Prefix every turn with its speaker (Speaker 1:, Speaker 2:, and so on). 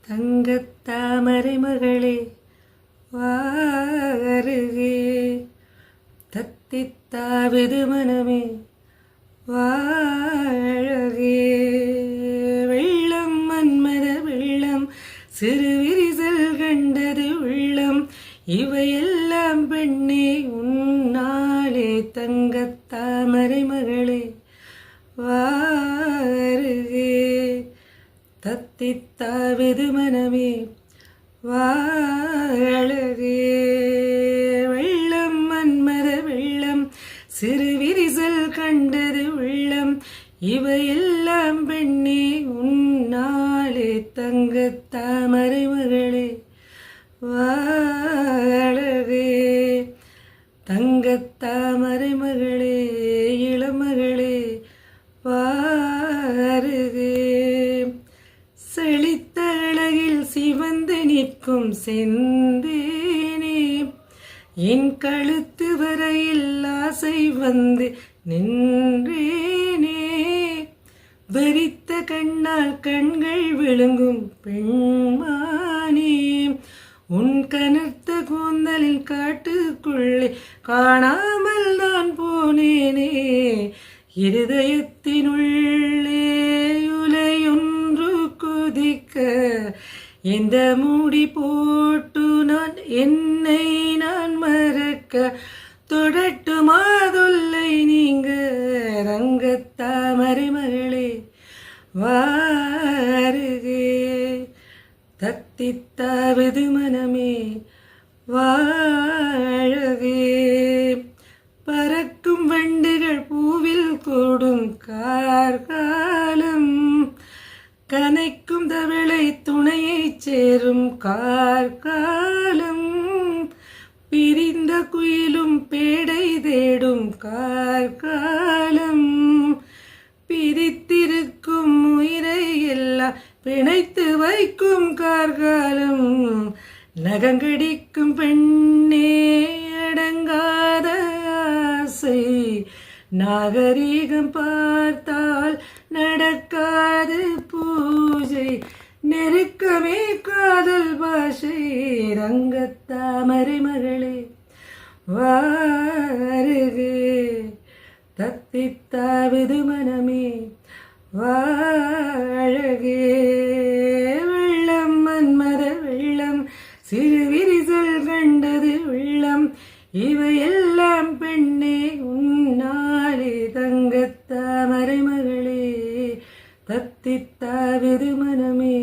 Speaker 1: தங்கத்தாமரை மகளே வாருகே, தத்தித்தாவிது மனமே வாழகே. வெள்ளம் மன்மத வெள்ளம், சிறு விரிசல் கண்டது உள்ளம், இவையெல்லாம் பெண்ணே உன்னாலே. தங்கத்தாமரை மகளே வாருகே, தத்தித்தாவிது மனமே வாழகே. வெள்ளம் மன்மத வெள்ளம், சிறு விரிசல் கண்டது உள்ளம், இவையெல்லாம் பெண்ணே உன்னாலே. தங்கத்தாமரை மகளே வாழகே, தங்கத்தாமரை மகளே இளமகளே வாருகே. செழித்த அழகில் சிவந்து நிற்கும் செந்தேனே, என் கழுத்து வரையில் ஆசை வந்து நின்றேனே. வெறித்த கண்ணால் கண்கள் விழுங்கும் பெண்மானே, உன் கனத்த கூந்தலில் காட்டுக்குள்ளே காணாமல் நான் போனேனே. இருதயத்தினுள்ளே உலையொன்று கொதிக்க, எந்த மூடி போட்டு நான் என்னை நான் மறக்க. தொடட்டுமா தொல்லை நீங்க ரங்கத்தாமரை மகளே வாருகே, தத்தித்தாவிது மனமே வாழகே. பறக்கும் வண்டுகள் பூவில் கூடும் கார்காலம், கனைக்கும் தவளை துணையை சேரும் கார்காலம். பிரிந்த குயிலும் பேடை தேடும் கார்காலம், பிரித்திருக்கும் உயிரை எல்லாம் பிணைத்து வைக்கும் கார்காலம். நகங்கடிக்கும் பெண்ணே அடங்காத ஆசை, நாகரீகம் பார்த்தால் நடக்காது பூஜை. நெருக்கமே காதல் பாஷை, ரங்கத்தாமரை மகளே வாருகே, தத்தித்தாவிது மனமே வாழகே.